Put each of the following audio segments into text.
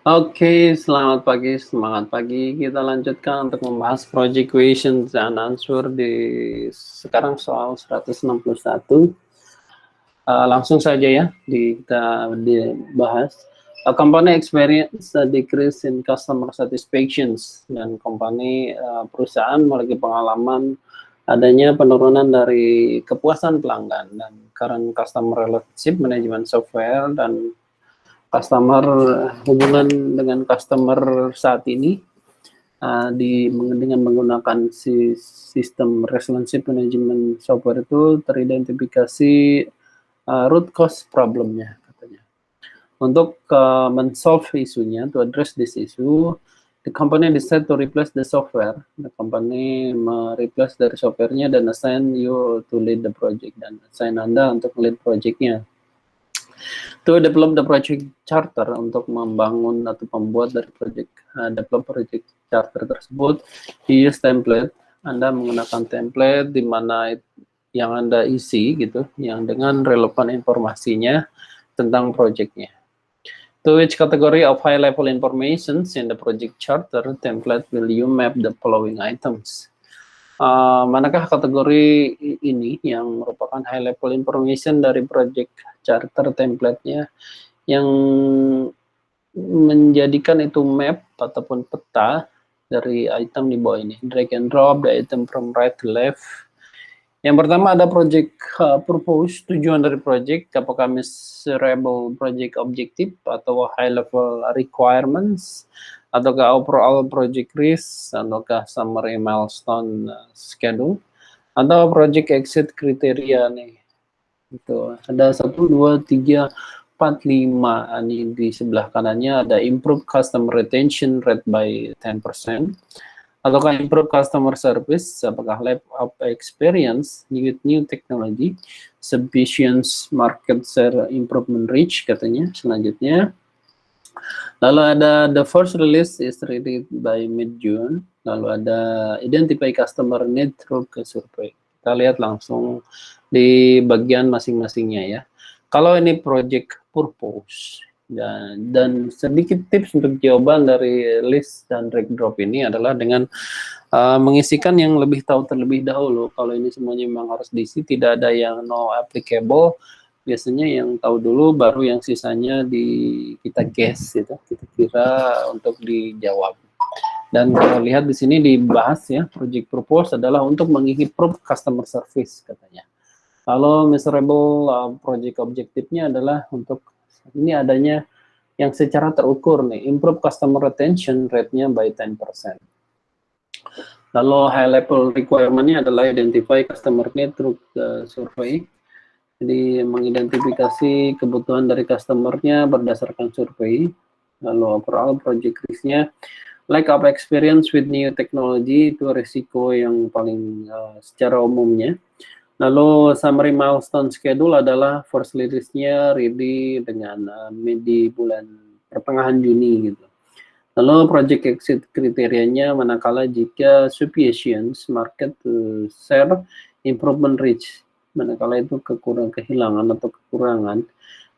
Oke, selamat pagi, semangat pagi. Kita lanjutkan untuk membahas project questions and answer di sekarang soal 161. Langsung saja ya kita dibahas. A company experience a decrease in customer satisfactions, dan perusahaan memiliki pengalaman adanya penurunan dari kepuasan pelanggan dan current customer relationship management software dan hubungan dengan customer saat ini dengan menggunakan sistem relationship management software itu teridentifikasi root cause problemnya katanya. Untuk men-solve isunya, to address this issue, the company decide to replace the software. The company mereplace dari softwarenya dan assign you to lead the project, dan assign Anda untuk lead projectnya. To develop the project charter, untuk membangun atau membuat dari develop project charter tersebut, you use template. Anda menggunakan template di mana yang Anda isi gitu, yang dengan relevan informasinya tentang projectnya. To which category of high level information in the project charter template will you map the following items? Manakah kategori ini yang merupakan high level information dari project charter template-nya yang menjadikan itu map ataupun peta dari item di bawah ini. Drag and drop the item from right to left. Yang pertama ada project purpose, tujuan dari project, apakah measurable project objective atau high level requirements, ataukah overall project risk, ataukah summary milestone schedule, atau project exit kriteria nih. Itu ada 1, 2, 3, 4, 5. Ini di sebelah kanannya ada improve customer retention rate by 10%, ataukah improve customer service, apakah level of experience with new technology, sufficient market share improvement reach katanya selanjutnya. Lalu ada the first release is ready by mid-June. Lalu ada identify customer need through ke survey. Kita lihat langsung di bagian masing-masingnya ya. Kalau ini project purpose, dan sedikit tips untuk jawaban dari list dan drag drop ini adalah dengan mengisikan yang lebih tahu terlebih dahulu. Kalau ini semuanya memang harus diisi, tidak ada yang no applicable. Biasanya yang tahu dulu, baru yang sisanya kita guess gitu, kita kira untuk dijawab. Dan kalau lihat di sini dibahas ya, project purpose adalah untuk mengimprove customer service katanya. Kalau measurable project objektifnya adalah untuk ini adanya yang secara terukur nih, improve customer retention rate-nya by 10%. Lalu high level requirement-nya adalah identify customer need through survey. Jadi mengidentifikasi kebutuhan dari customer-nya berdasarkan survei. Lalu overall project risk-nya, lack of experience with new technology, itu risiko yang paling secara umumnya. Lalu summary milestone schedule adalah first release-nya ready dengan di bulan pertengahan Juni gitu. Lalu project exit kriterianya manakala jika sufficient market share improvement reach, manakala itu kehilangan atau kekurangan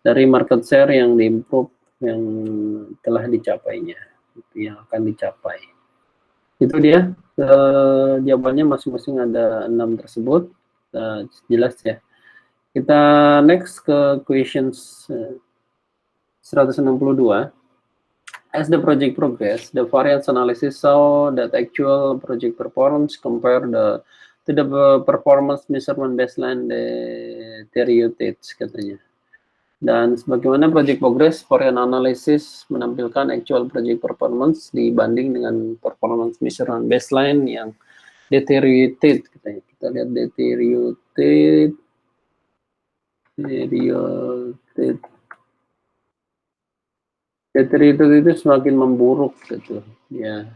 dari market share yang diimprove yang telah dicapainya, itu yang akan dicapai. Itu dia jawabannya, masing-masing ada 6 tersebut. Jelas ya. Kita next ke questions 162. As the project progress, the variance analysis saw that actual project performance compare to the performance measurement baseline deteriorates katanya. Dan sebagaimana project progress, variance analysis menampilkan actual project performance dibanding dengan performance measurement baseline yang deteriorated katanya. Kita lihat deteriorated itu semakin memburuk gitu ya,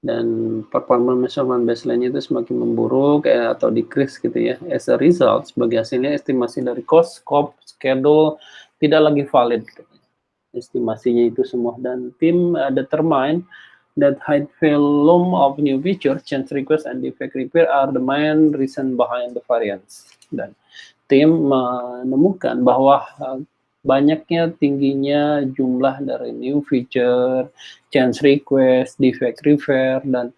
dan performance measurement baseline itu semakin memburuk atau decrease gitu ya. As a result, sebagai hasilnya estimasi dari cost, scope, schedule tidak lagi valid katanya. Estimasinya itu semua, dan tim determine that high volume of new feature, change request, and defect repair are the main reason behind the variance. Dan tim menemukan bahwa banyaknya tingginya jumlah dari new feature, change request, defect repair, dan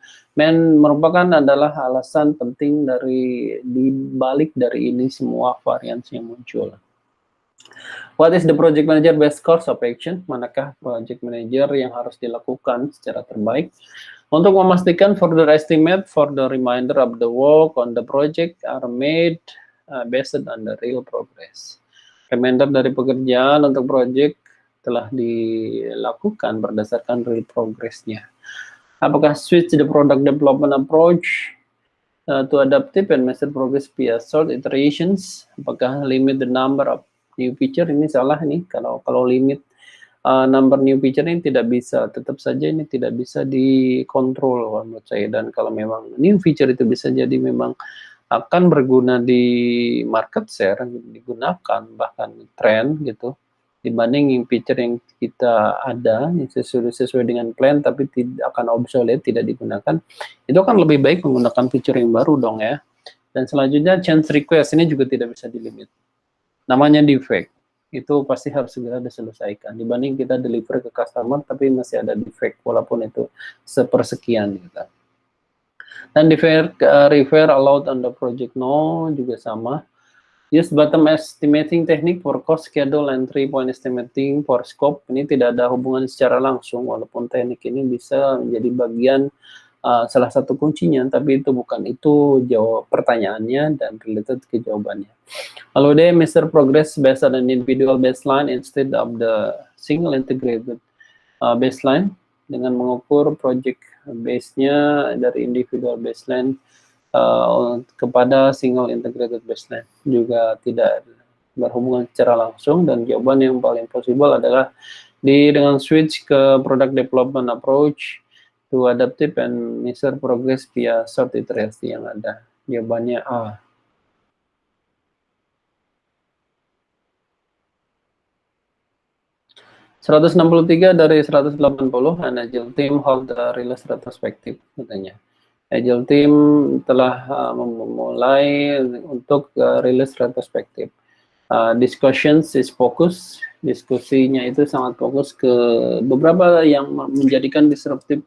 merupakan adalah alasan penting dari dibalik dari ini semua varians yang muncul. What is the project manager best course of action? Manakah project manager yang harus dilakukan secara terbaik untuk memastikan further estimate for the remainder of the work on the project are made based on the real progress. Reminder dari pekerjaan untuk project telah dilakukan berdasarkan real progress-nya. Apakah switch the product development approach to adaptive and measure progress via short iterations? Apakah limit the number of new feature? Ini salah nih, kalau limit number new feature ini tidak bisa, tetap saja ini tidak bisa dikontrol menurut saya. Dan kalau memang new feature itu bisa jadi memang akan berguna di market share, digunakan bahkan tren gitu, dibanding yang feature yang kita ada yang sesuai dengan plan tapi tidak akan obsolete, tidak digunakan, itu kan lebih baik menggunakan feature yang baru dong ya. Dan selanjutnya change request ini juga tidak bisa dilimit. Namanya defect, itu pasti harus segera diselesaikan dibanding kita deliver ke customer tapi masih ada defect walaupun itu sepersekian gitu. Dan refer allowed on the project no juga sama. Use bottom estimating technique for cost, schedule, and 3-point estimating for scope. Ini tidak ada hubungan secara langsung, walaupun teknik ini bisa menjadi bagian salah satu kuncinya, tapi itu bukan itu jawab pertanyaannya dan related ke jawabannya. Lalu dia measure progress based on an individual baseline instead of the single integrated baseline, dengan mengukur project base-nya dari individual baseline kepada single integrated baseline, juga tidak berhubungan secara langsung. Dan jawaban yang paling possible adalah dengan switch ke product development approach to adaptive and measure progress via short iterasi yang ada. Jawabannya A. (163 dari 180), an agile team hold the release retrospective katanya. Agile team telah memulai untuk rilis retrospektif. Discussions is focus, diskusinya itu sangat fokus ke beberapa yang menjadikan disruptif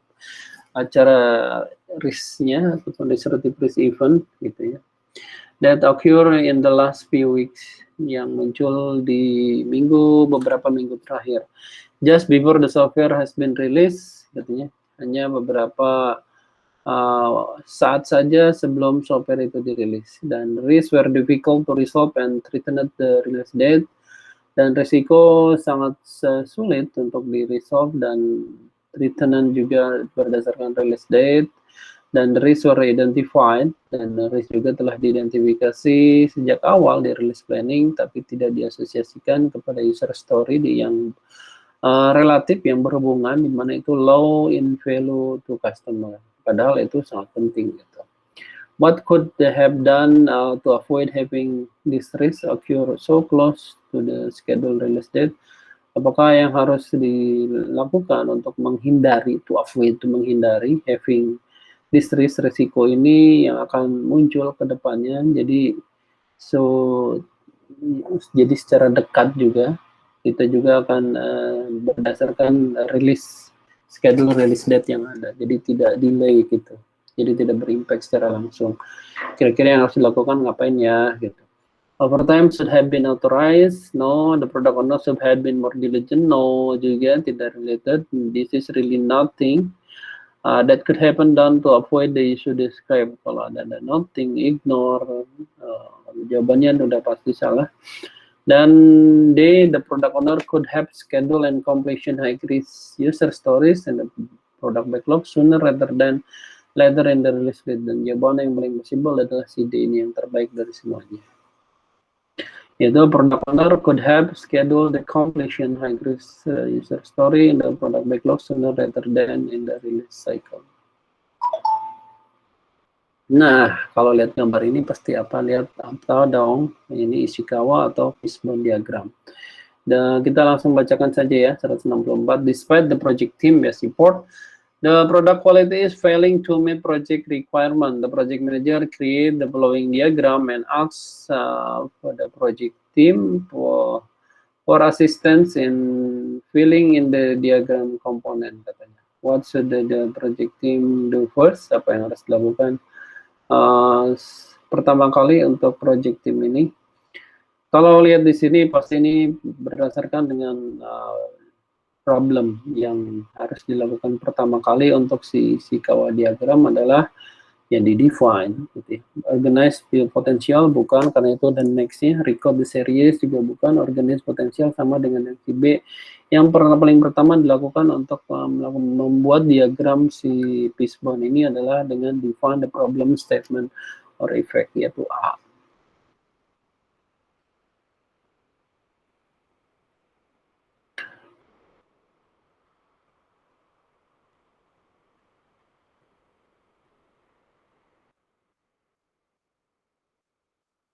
acara risk-nya ataupun disruptive risk event gitu ya. That occur in the last few weeks, yang muncul di beberapa minggu terakhir. Just before the software has been released, katanya, hanya beberapa saat saja sebelum software itu dirilis. Dan risks were difficult to resolve and threatened the release date. Dan risiko sangat sulit untuk di-resolve dan threatened juga berdasarkan release date. Dan risks were identified, dan risk juga telah diidentifikasi sejak awal di release planning, tapi tidak diasosiasikan kepada user story yang relatif, yang berhubungan, di mana itu low in value to customer. Padahal itu sangat penting gitu. What could they have done to avoid having this risk occur so close to the scheduled release date? Apakah yang harus dilakukan untuk menghindari, to avoid, to menghindari having this risk, resiko ini yang akan muncul ke depannya, jadi jadi secara dekat juga kita juga akan berdasarkan schedule release date yang ada, jadi tidak delay gitu, jadi tidak berimpact secara langsung. Kira-kira yang harus dilakukan ngapain ya gitu. Overtime should have been authorized, no. The product owner should have been more diligent, no juga, tidak related. This is really nothing that could happen done to avoid the issue described. Kalau ada nothing, ignore, jawabannya udah pasti salah. Dan D, the product owner could have schedule and completion high risk user stories and the product backlog sooner rather than later in the release date. Dan jawaban yang paling possible adalah si D ini, yang terbaik dari semuanya. Yaitu product owner could have schedule the completion high risk user story in the product backlog sooner rather than in the release cycle. Nah, kalau lihat gambar ini pasti apa? Lihat apa dong? Ini Ishikawa atau fishbone diagram. Dan kita langsung bacakan saja ya, 164. Despite the project team best report, the product quality is failing to meet project requirement. The project manager create the following diagram and asks for the project team or assistance in filling in the diagram component katanya. What should the project team do first? Apa yang harus dilakukan pertama kali untuk project team ini? Kalau lihat di sini pasti ini berdasarkan dengan problem yang harus dilakukan pertama kali untuk si Kawa diagram adalah yang di-define gitu ya. Organize potential bukan, karena itu, dan nextnya record the series juga bukan. Organize potential sama dengan yang si B. Yang paling pertama dilakukan untuk membuat diagram si fishbone ini adalah dengan define the problem statement or effect, yaitu A.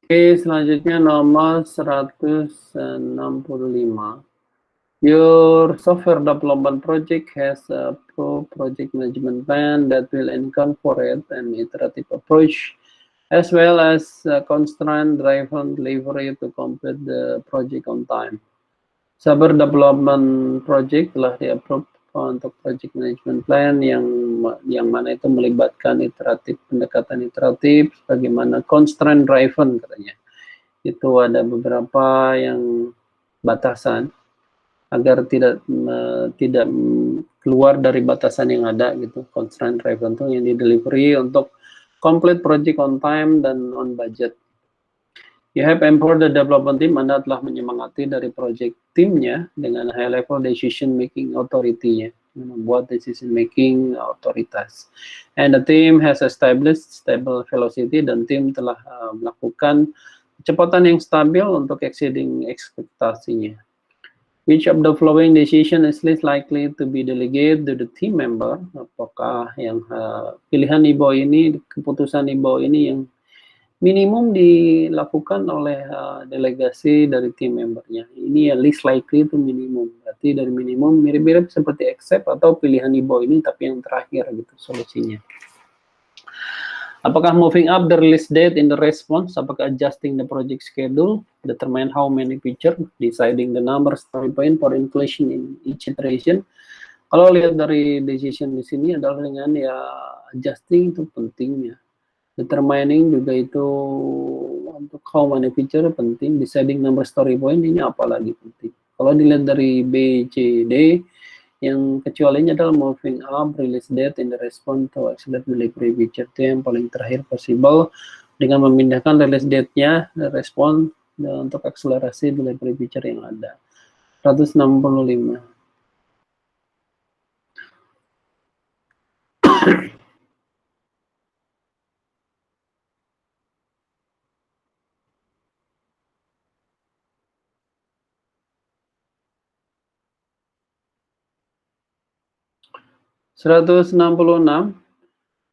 Oke, selanjutnya nomor 165. Your software development project has a project management plan that will incorporate an iterative approach as well as constraint-driven delivery to complete the project on time. Software development project telah di-approve untuk project management plan yang mana itu melibatkan pendekatan iteratif, bagaimana constraint driven katanya. Itu ada beberapa yang batasan agar tidak keluar dari batasan yang ada gitu. Constraint driven itu yang di delivery untuk complete project on time dan on budget. You have empowered the development team. Anda telah menyemangati dari project timnya dengan high level decision making authority-nya, membuat decision making otoritas. And the team has established stable velocity, dan tim telah melakukan kecepatan yang stabil untuk exceeding ekspektasinya. Which of the following decision is least likely to be delegated to the team member? Apakah yang pilihan Ibo ini, keputusan Ibo ini yang minimum dilakukan oleh delegasi dari tim membernya? Ini ya least likely itu minimum. Berarti dari minimum mirip-mirip seperti accept atau pilihan Ibo ini, tapi yang terakhir gitu solusinya. Apakah moving up the release date in the response? Apakah adjusting the project schedule? Determine how many feature? Deciding the number story point for inclusion in each iteration? Kalau lihat dari decision di sini adalah dengan ya adjusting itu pentingnya. Determining juga itu untuk how many feature penting. Deciding number story point ini apalagi penting. Kalau dilihat dari B, C, D, yang kecualinya adalah moving up release date in the response to accelerate delivery feature, itu yang paling terakhir possible dengan memindahkan release date-nya respon untuk akselerasi delivery feature yang ada. 165.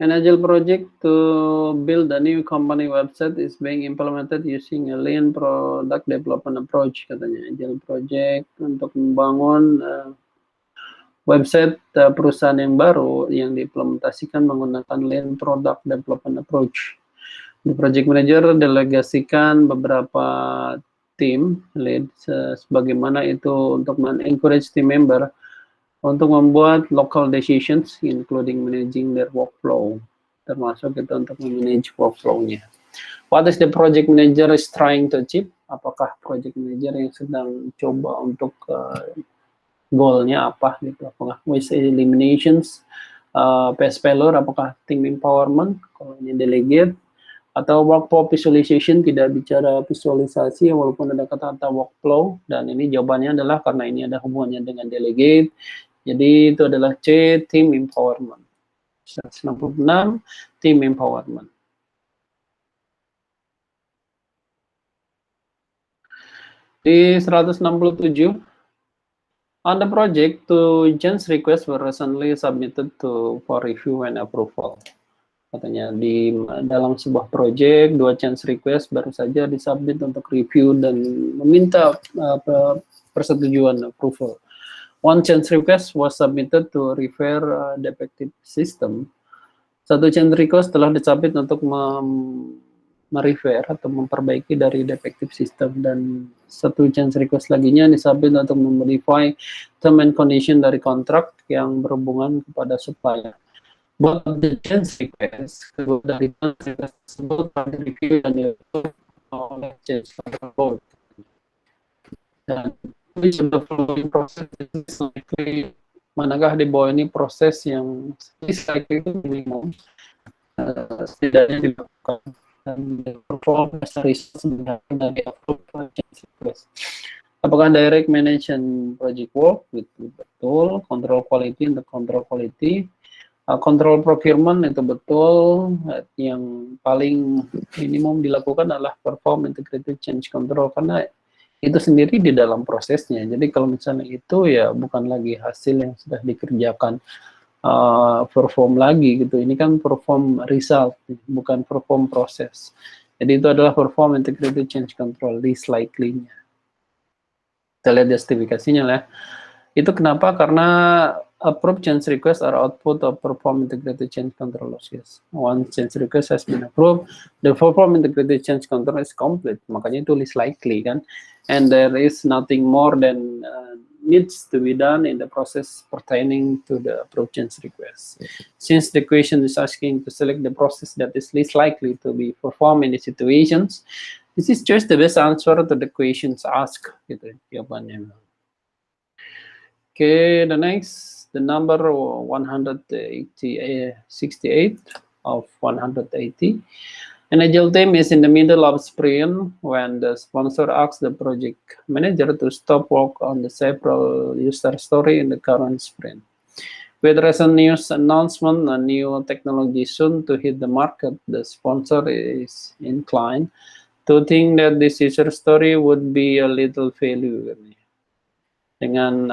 An agile project to build a new company website is being implemented using a lean product development approach, katanya. Agile project untuk membangun website perusahaan yang baru yang diimplementasikan menggunakan lean product development approach. The project manager delegasikan beberapa tim lead sebagaimana itu untuk men-encourage team member untuk membuat local decisions including managing their workflow, termasuk itu untuk memanage workflow-nya. What is the project manager is trying to achieve? Apakah project manager yang sedang coba untuk goal-nya apa gitu? Apakah waste eliminations, past failure, apakah team empowerment, kalau ini delegate, atau workflow visualization, tidak bicara visualisasi walaupun ada kata-kata workflow, dan ini jawabannya adalah karena ini ada hubungannya dengan delegate. Jadi itu adalah C, team empowerment. 166, team empowerment. Di 167, on the project, 2 change requests were recently submitted for review and approval. Katanya di dalam sebuah project, 2 change request baru saja disubmit untuk review dan meminta persetujuan approval. 1 change request was submitted to repair defective system. 1 change request telah disubmit untuk merepair atau memperbaiki dari defective system, dan satu change request laginya disubmit untuk memodify term and condition dari kontrak yang berhubungan kepada supplier. Both of the change request dari tersebut review dan diatur oleh change control board. Dan which of the following process is likely, manakah di bawah ini proses yang likely itu minimum setidaknya dilakukan dan perform as a result sebenarnya dari approve change request. Apakah direct manage and project work? Betul. Control quality untuk control quality. Control procurement itu betul. Yang paling minimum dilakukan adalah perform integrated change control, karena itu sendiri di dalam prosesnya. Jadi kalau misalnya itu ya bukan lagi hasil yang sudah dikerjakan perform lagi gitu. Ini kan perform result, bukan perform proses. Jadi itu adalah perform integrated change control, least likely-nya. Kita lihat justifikasinya lah. Itu kenapa? Karena approved change request are output of perform integrated change control losses. Once change request has been approved, the perform integrated change control is complete. Makanya itu least likely kan. And there is nothing more than needs to be done in the process pertaining to the approved change request. Since the question is asking to select the process that is least likely to be performed in the situations, this is just the best answer to the questions asked. Gitu jawabannya. Okay, the next, the number 168 of 180. An agile team is in the middle of sprint when the sponsor asks the project manager to stop work on the several user story in the current sprint. With recent news announcement and new technology soon to hit the market, the sponsor is inclined to think that this user story would be a little failure. Dengan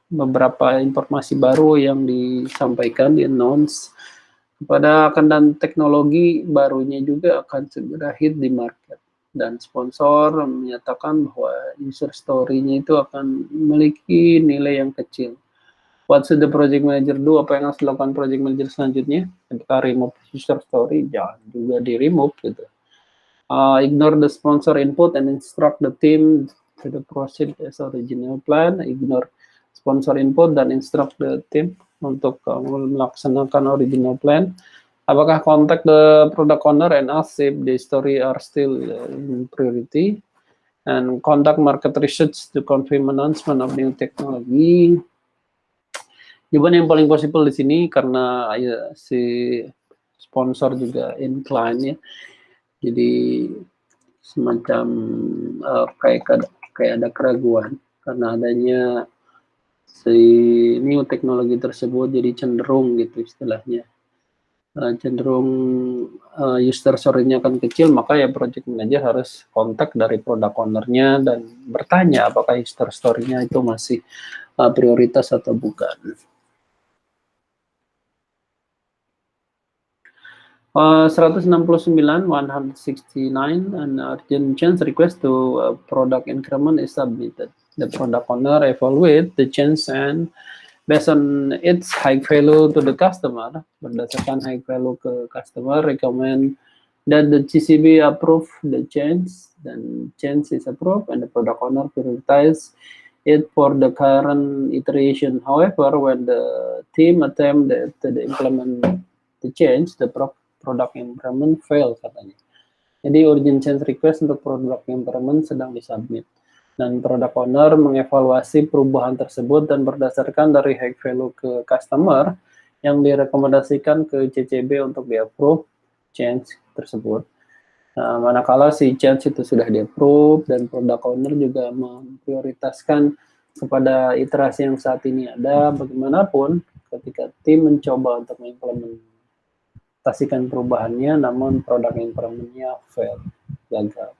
beberapa informasi baru yang disampaikan, di-announce kepada dan teknologi barunya juga akan segera hit di market, dan sponsor menyatakan bahwa user story-nya itu akan memiliki nilai yang kecil. What should the project manager do? Apa yang harus dilakukan project manager selanjutnya? Ketika remove user story, jangan juga di-remove gitu. Ignore the sponsor input and instruct the team to the proceed as original plan. Ignore sponsor input dan instruct the team untuk melaksanakan original plan. Apakah contact the product owner and ask if the story are still in priority, and conduct market research to confirm announcement of new technology. Jawaban yang paling possible di sini karena ya, si sponsor juga incline ya. Jadi semacam kayak ada keraguan karena adanya si new teknologi tersebut, jadi cenderung gitu istilahnya, cenderung user story-nya akan kecil, maka ya project manager harus kontak dari product owner-nya dan bertanya apakah user story-nya itu masih prioritas atau bukan. 169, 169, an urgent change request to product increment is submitted. The product owner evaluate the change and based on its high value to the customer, berdasarkan high value ke customer, recommend that the GCB approve the change, then change is approved and the product owner prioritize it for the current iteration. However, when the team attempt to implement the change, the product improvement fail katanya. Jadi urgent change request untuk product improvement sedang disubmit. Dan product owner mengevaluasi perubahan tersebut dan berdasarkan dari high value ke customer yang direkomendasikan ke CCB untuk di-approve change tersebut. Nah, manakala si change itu sudah di-approve dan product owner juga memprioritaskan kepada iterasi yang saat ini ada, bagaimanapun ketika tim mencoba untuk mengimplementasikan perubahannya, namun product improvement-nya fail, gagal.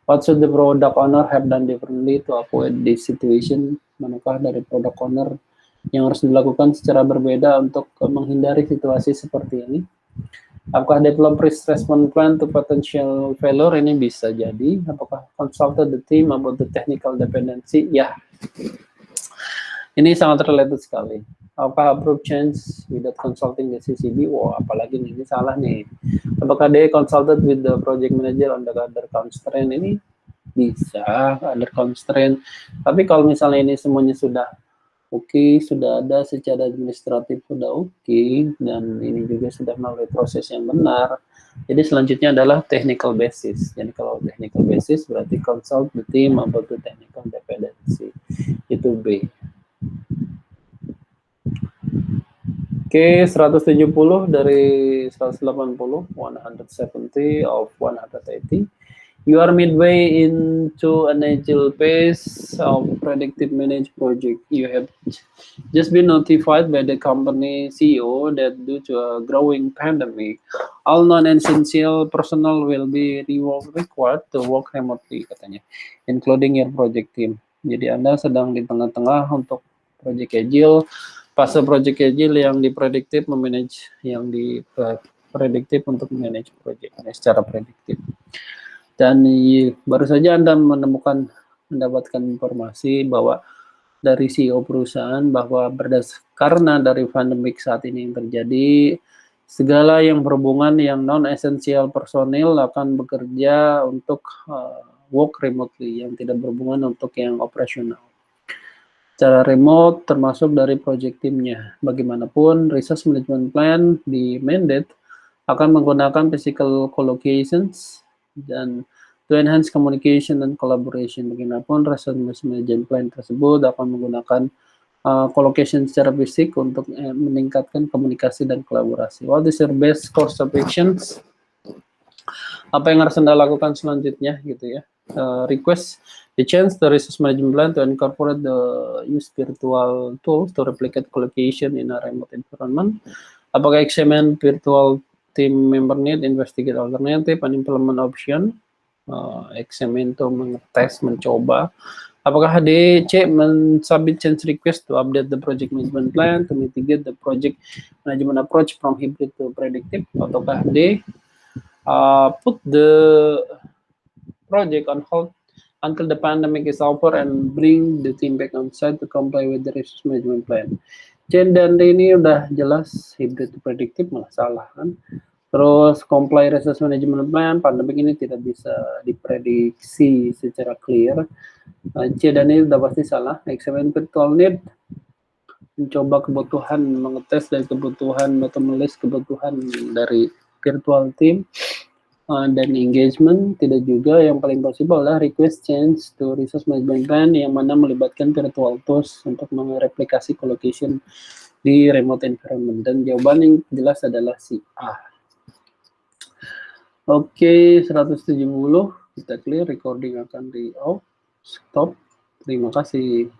What should the product owner have done differently to avoid this situation? Manakah dari product owner yang harus dilakukan secara berbeda untuk menghindari situasi seperti ini? Apakah develop risk response plan to potential failure? Ini bisa jadi. Apakah consulted the team about the technical dependency? Ya. Ini sangat related sekali. approve change without consulting the CCB? Wah, apalagi nih, ini salah nih. Apakah they consulted with the project manager on the other constraint? Ini bisa under constraint. Tapi kalau misalnya ini semuanya sudah oke, sudah ada secara administratif sudah oke, dan ini juga sudah melalui proses yang benar. Jadi selanjutnya adalah technical basis. Jadi kalau technical basis berarti consult the team about the technical dependency. Itu B. Oke, 170 dari 180, 170 of 180. You are midway into an agile phase of predictive managed project. You have just been notified by the company CEO that due to a growing pandemic, all non-essential personnel will be required to work remotely, katanya, including your project team. Jadi Anda sedang di tengah-tengah untuk project agile, fase project agile yang diprediktif memanage, yang diprediktif untuk manage project secara prediktif. Dan baru saja Anda mendapatkan informasi bahwa dari CEO perusahaan bahwa karena dari pandemik saat ini yang terjadi, segala yang berhubungan yang non-essential personil akan bekerja untuk work remotely, yang tidak berhubungan untuk yang operasional. Secara remote termasuk dari project timnya. Bagaimanapun, resource management plan di mandate akan menggunakan physical collocations dan to enhance communication dan collaboration. Bagaimanapun, resource management plan tersebut akan menggunakan collocation secara fisik untuk meningkatkan komunikasi dan kolaborasi. What is your best course of actions? Apa yang harus Anda lakukan selanjutnya, gitu ya? Request the change the resource management plan to incorporate the use virtual tools to replicate collocation in a remote environment. Apakah examine virtual team member need, investigate alternative, and implement option. Examine to mengetes, mencoba. Apakah DC men-submit change request to update the project management plan to mitigate the project management approach from hybrid to predictive? Ataukah D put the project on hold until the pandemic is over and bring the team back on site to comply with the resource management plan? C dan D ini udah jelas hybrid to predictive, malah salah kan. Terus comply resource management plan, pandemik ini tidak bisa diprediksi secara clear. C dan E udah pasti salah. Examine virtual need, mencoba kebutuhan, mengetes dari kebutuhan atau menulis kebutuhan dari virtual team. Dan engagement tidak juga. Yang paling possible adalah request change to resource management plan yang mana melibatkan virtual tools untuk mereplikasi collocation di remote environment. Dan jawaban yang jelas adalah si A. Oke, 170 kita clear, recording akan di off, stop. Terima kasih.